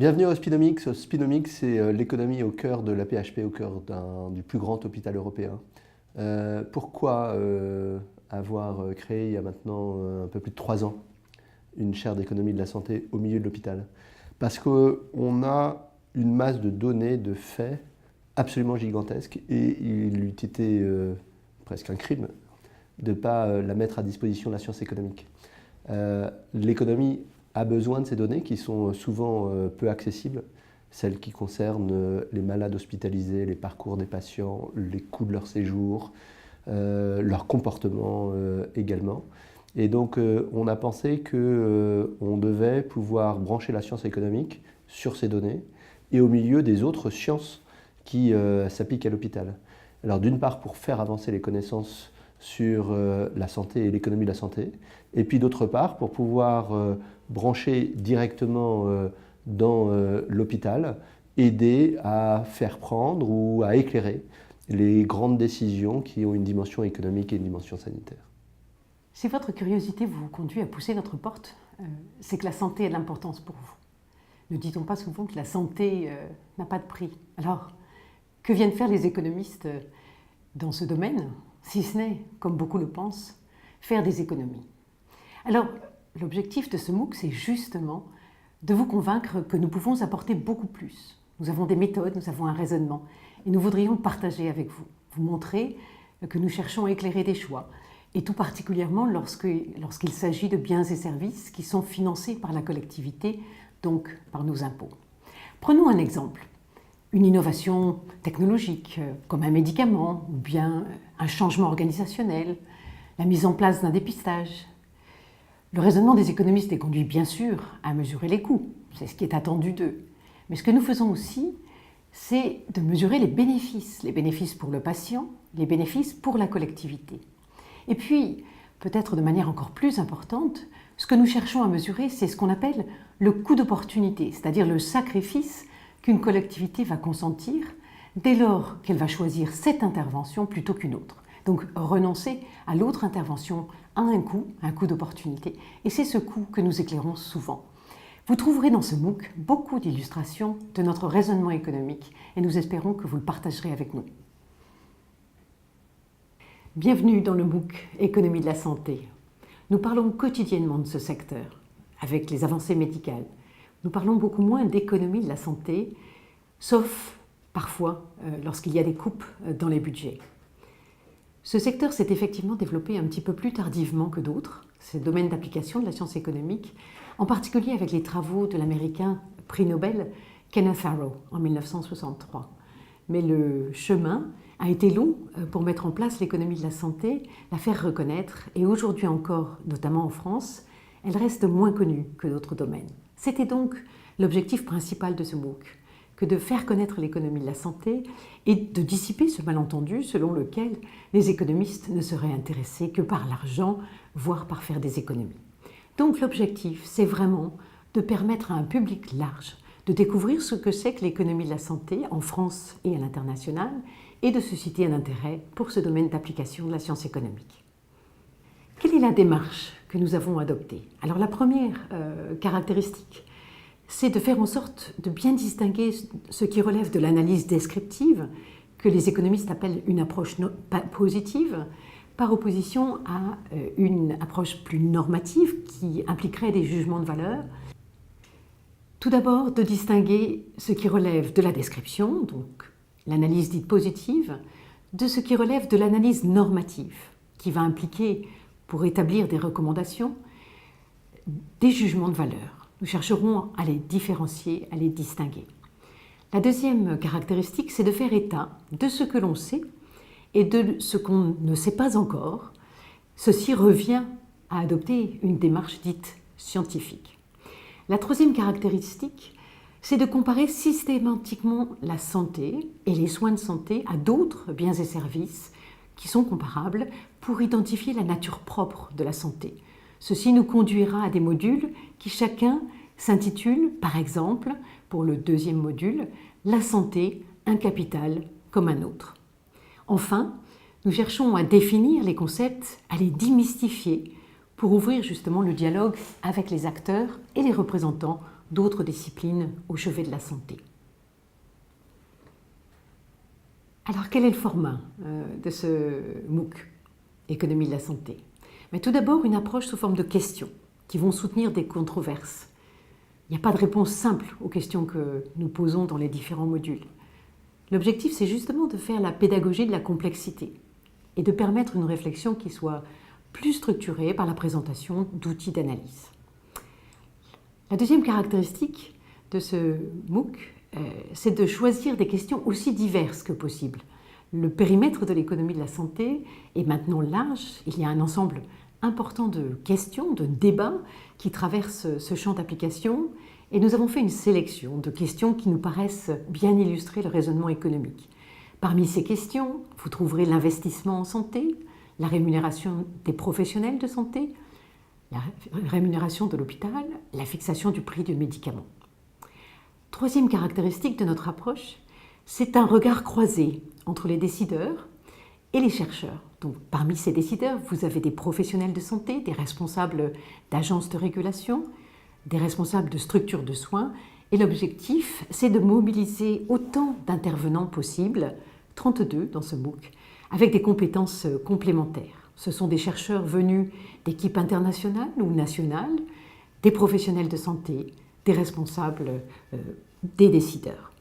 Bienvenue au Spinomics. Spinomics, c'est l'économie au cœur de l'AP-HP, au cœur du plus grand hôpital européen. Pourquoi avoir créé il y a maintenant un peu plus de 3 ans une chaire d'économie de la santé au milieu de l'hôpital? Parce qu'on a une masse de données, de faits absolument gigantesque et il eût été presque un crime de ne pas la mettre à disposition de la science économique. L'économie a besoin de ces données qui sont souvent peu accessibles, celles qui concernent les malades hospitalisés, les parcours des patients, les coûts de leur séjour, leur comportement également. Et donc on a pensé qu'on devait pouvoir brancher la science économique sur ces données et au milieu des autres sciences qui s'appliquent à l'hôpital. Alors d'une part pour faire avancer les connaissances sur la santé et l'économie de la santé, et puis d'autre part pour pouvoir brancher directement dans l'hôpital, aider à faire prendre ou à éclairer les grandes décisions qui ont une dimension économique et une dimension sanitaire. Si votre curiosité vous conduit à pousser notre porte, c'est que la santé a de l'importance pour vous. Ne dit-on pas souvent que la santé n'a pas de prix? Alors, que viennent faire les économistes dans ce domaine, si ce n'est, comme beaucoup le pensent, faire des économies? Alors, l'objectif de ce MOOC, c'est justement de vous convaincre que nous pouvons apporter beaucoup plus. Nous avons des méthodes, nous avons un raisonnement, et nous voudrions le partager avec vous. Vous montrer que nous cherchons à éclairer des choix, et tout particulièrement lorsqu'il s'agit de biens et services qui sont financés par la collectivité, donc par nos impôts. Prenons un exemple. Une innovation technologique, comme un médicament, ou bien un changement organisationnel, la mise en place d'un dépistage. Le raisonnement des économistes est conduit bien sûr à mesurer les coûts, c'est ce qui est attendu d'eux. Mais ce que nous faisons aussi, c'est de mesurer les bénéfices pour le patient, les bénéfices pour la collectivité. Et puis, peut-être de manière encore plus importante, ce que nous cherchons à mesurer, c'est ce qu'on appelle le coût d'opportunité, c'est-à-dire le sacrifice qu'une collectivité va consentir dès lors qu'elle va choisir cette intervention plutôt qu'une autre. Donc renoncer à l'autre intervention a un coût d'opportunité. Et c'est ce coût que nous éclairons souvent. Vous trouverez dans ce MOOC beaucoup d'illustrations de notre raisonnement économique et nous espérons que vous le partagerez avec nous. Bienvenue dans le MOOC Économie de la santé. Nous parlons quotidiennement de ce secteur, avec les avancées médicales. Nous parlons beaucoup moins d'économie de la santé, sauf parfois lorsqu'il y a des coupes dans les budgets. Ce secteur s'est effectivement développé un petit peu plus tardivement que d'autres, ces domaines d'application de la science économique, en particulier avec les travaux de l'américain prix Nobel Kenneth Arrow en 1963. Mais le chemin a été long pour mettre en place l'économie de la santé, la faire reconnaître, et aujourd'hui encore, notamment en France, elle reste moins connue que d'autres domaines. C'était donc l'objectif principal de ce MOOC, que de faire connaître l'économie de la santé et de dissiper ce malentendu selon lequel les économistes ne seraient intéressés que par l'argent, voire par faire des économies. Donc l'objectif, c'est vraiment de permettre à un public large de découvrir ce que c'est que l'économie de la santé en France et à l'international et de susciter un intérêt pour ce domaine d'application de la science économique. Quelle est la démarche que nous avons adoptée? Alors la première caractéristique, c'est de faire en sorte de bien distinguer ce qui relève de l'analyse descriptive, que les économistes appellent une approche positive, par opposition à une approche plus normative qui impliquerait des jugements de valeur. Tout d'abord, de distinguer ce qui relève de la description, donc l'analyse dite positive, de ce qui relève de l'analyse normative, qui va impliquer, pour établir des recommandations, des jugements de valeur. Nous chercherons à les différencier, à les distinguer. La deuxième caractéristique, c'est de faire état de ce que l'on sait et de ce qu'on ne sait pas encore. Ceci revient à adopter une démarche dite scientifique. La troisième caractéristique, c'est de comparer systématiquement la santé et les soins de santé à d'autres biens et services qui sont comparables pour identifier la nature propre de la santé. Ceci nous conduira à des modules qui chacun s'intitule, par exemple, pour le deuxième module, « La santé, un capital comme un autre ». Enfin, nous cherchons à définir les concepts, à les démystifier pour ouvrir justement le dialogue avec les acteurs et les représentants d'autres disciplines au chevet de la santé. Alors, quel est le format de ce MOOC, Économie de la santé? Mais tout d'abord, une approche sous forme de questions qui vont soutenir des controverses. Il n'y a pas de réponse simple aux questions que nous posons dans les différents modules. L'objectif, c'est justement de faire la pédagogie de la complexité et de permettre une réflexion qui soit plus structurée par la présentation d'outils d'analyse. La deuxième caractéristique de ce MOOC, c'est de choisir des questions aussi diverses que possible. Le périmètre de l'économie de la santé est maintenant large. Il y a un ensemble important de questions, de débats qui traversent ce champ d'application. Et nous avons fait une sélection de questions qui nous paraissent bien illustrer le raisonnement économique. Parmi ces questions, vous trouverez l'investissement en santé, la rémunération des professionnels de santé, la rémunération de l'hôpital, la fixation du prix du médicament. Troisième caractéristique de notre approche, c'est un regard croisé entre les décideurs et les chercheurs. Donc, parmi ces décideurs, vous avez des professionnels de santé, des responsables d'agences de régulation, des responsables de structures de soins. Et l'objectif, c'est de mobiliser autant d'intervenants possibles, 32 dans ce MOOC, avec des compétences complémentaires. Ce sont des chercheurs venus d'équipes internationales ou nationales, des professionnels de santé, des responsables, des décideurs.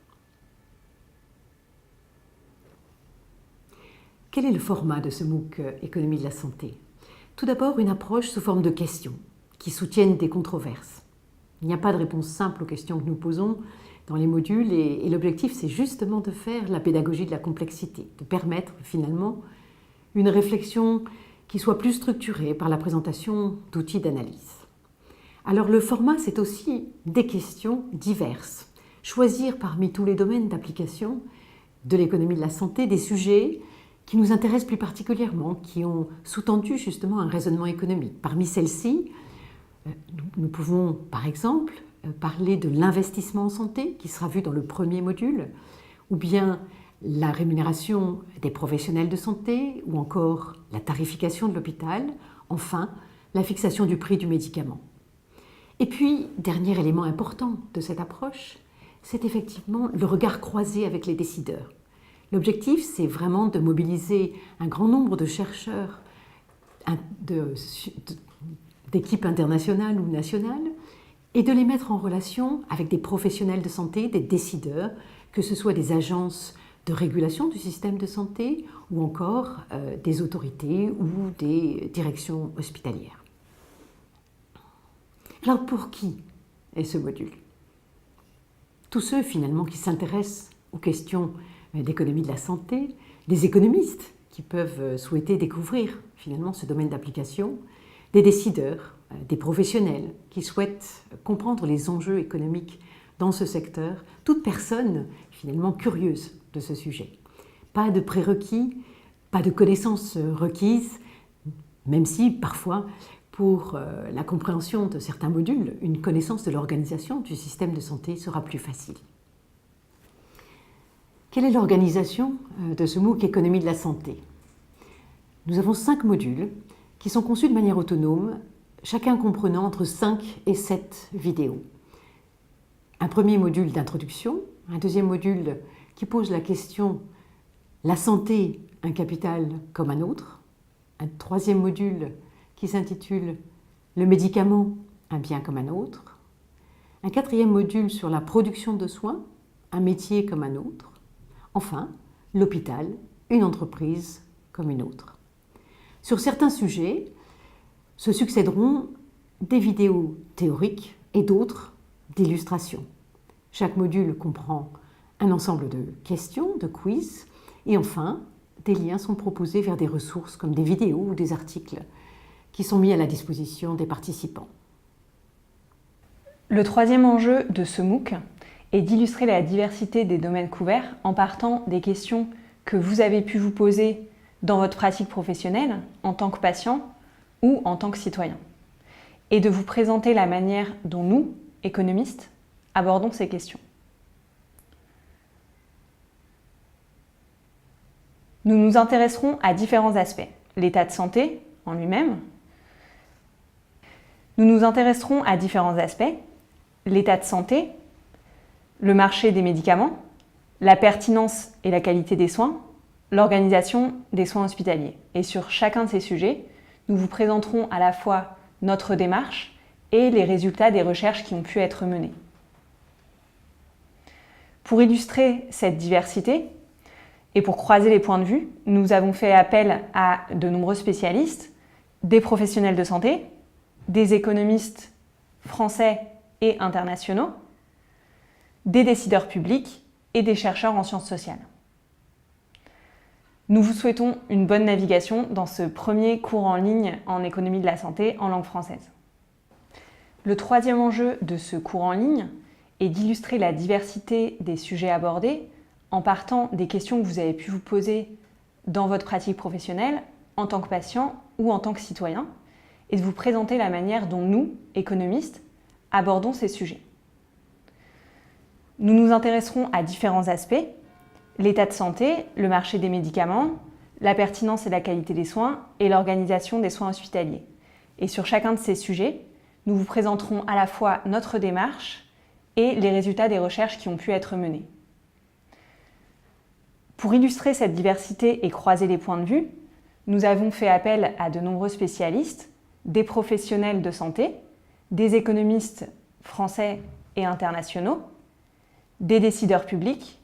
Quel est le format de ce MOOC Économie de la santé? Tout d'abord, une approche sous forme de questions qui soutiennent des controverses. Il n'y a pas de réponse simple aux questions que nous posons dans les modules et l'objectif, c'est justement de faire la pédagogie de la complexité, de permettre finalement une réflexion qui soit plus structurée par la présentation d'outils d'analyse. Alors le format, c'est aussi des questions diverses. Choisir parmi tous les domaines d'application de l'économie de la santé des sujets qui nous intéressent plus particulièrement, qui ont sous-tendu justement un raisonnement économique. Parmi celles-ci, nous pouvons par exemple parler de l'investissement en santé, qui sera vu dans le premier module, ou bien la rémunération des professionnels de santé, ou encore la tarification de l'hôpital, enfin la fixation du prix du médicament. Et puis, dernier élément important de cette approche, c'est effectivement le regard croisé avec les décideurs. L'objectif, c'est vraiment de mobiliser un grand nombre de chercheurs d'équipes internationales ou nationales et de les mettre en relation avec des professionnels de santé, des décideurs, que ce soit des agences de régulation du système de santé ou encore des autorités ou des directions hospitalières. Alors pour qui est ce module? Tous ceux finalement qui s'intéressent aux questions d'économie de la santé, des économistes qui peuvent souhaiter découvrir finalement ce domaine d'application, des décideurs, des professionnels qui souhaitent comprendre les enjeux économiques dans ce secteur, toute personne finalement curieuse de ce sujet. Pas de prérequis, pas de connaissances requises, même si parfois pour la compréhension de certains modules, une connaissance de l'organisation du système de santé sera plus facile. Quelle est l'organisation de ce MOOC Économie de la santé? Nous avons 5 modules qui sont conçus de manière autonome, chacun comprenant entre 5 et 7 vidéos. Un premier module d'introduction, un deuxième module qui pose la question « La santé, un capital comme un autre », un troisième module qui s'intitule « Le médicament, un bien comme un autre », un quatrième module sur la production de soins, un métier comme un autre, enfin, l'hôpital, une entreprise comme une autre. Sur certains sujets, se succéderont des vidéos théoriques et d'autres d'illustrations. Chaque module comprend un ensemble de questions, de quiz, et enfin, des liens sont proposés vers des ressources comme des vidéos ou des articles qui sont mis à la disposition des participants. Le troisième enjeu de ce MOOC est d'illustrer la diversité des domaines couverts en partant des questions que vous avez pu vous poser dans votre pratique professionnelle, en tant que patient ou en tant que citoyen, et de vous présenter la manière dont nous, économistes, abordons ces questions. Nous nous intéresserons à différents aspects. L'état de santé en lui-même. Nous nous intéresserons à différents aspects, l'état de santé, le marché des médicaments, la pertinence et la qualité des soins, l'organisation des soins hospitaliers. Et sur chacun de ces sujets, nous vous présenterons à la fois notre démarche et les résultats des recherches qui ont pu être menées. Pour illustrer cette diversité et pour croiser les points de vue, nous avons fait appel à de nombreux spécialistes, des professionnels de santé, des économistes français et internationaux, des décideurs publics et des chercheurs en sciences sociales. Nous vous souhaitons une bonne navigation dans ce premier cours en ligne en économie de la santé en langue française. Le troisième enjeu de ce cours en ligne est d'illustrer la diversité des sujets abordés en partant des questions que vous avez pu vous poser dans votre pratique professionnelle en tant que patient ou en tant que citoyen et de vous présenter la manière dont nous, économistes, abordons ces sujets. Nous nous intéresserons à différents aspects: l'état de santé, le marché des médicaments, la pertinence et la qualité des soins et l'organisation des soins hospitaliers. Et sur chacun de ces sujets, nous vous présenterons à la fois notre démarche et les résultats des recherches qui ont pu être menées. Pour illustrer cette diversité et croiser les points de vue, nous avons fait appel à de nombreux spécialistes, des professionnels de santé, des économistes français et internationaux, des décideurs publics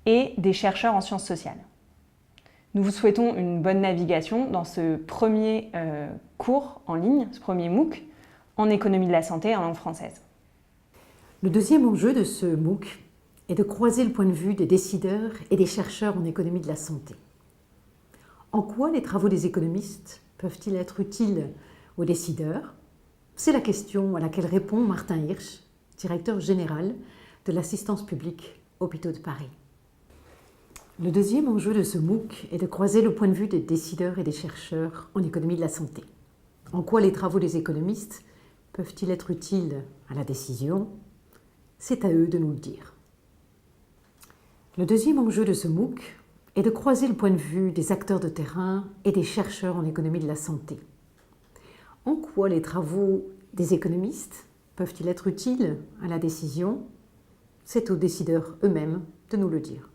et des chercheurs en sciences sociales. Nous vous souhaitons une bonne navigation dans ce premier cours en ligne, ce premier MOOC, en économie de la santé en langue française. Le deuxième enjeu de ce MOOC est de croiser le point de vue des décideurs et des chercheurs en économie de la santé. En quoi les travaux des économistes peuvent-ils être utiles aux décideurs? C'est la question à laquelle répond Martin Hirsch, directeur général de l'assistance publique Hôpitaux de Paris. Le deuxième enjeu de ce MOOC est de croiser le point de vue des décideurs et des chercheurs en économie de la santé. En quoi les travaux des économistes peuvent-ils être utiles à la décision? C'est à eux de nous le dire. Le deuxième enjeu de ce MOOC est de croiser le point de vue des acteurs de terrain et des chercheurs en économie de la santé. En quoi les travaux des économistes peuvent-ils être utiles à la décision? C'est aux décideurs eux-mêmes de nous le dire.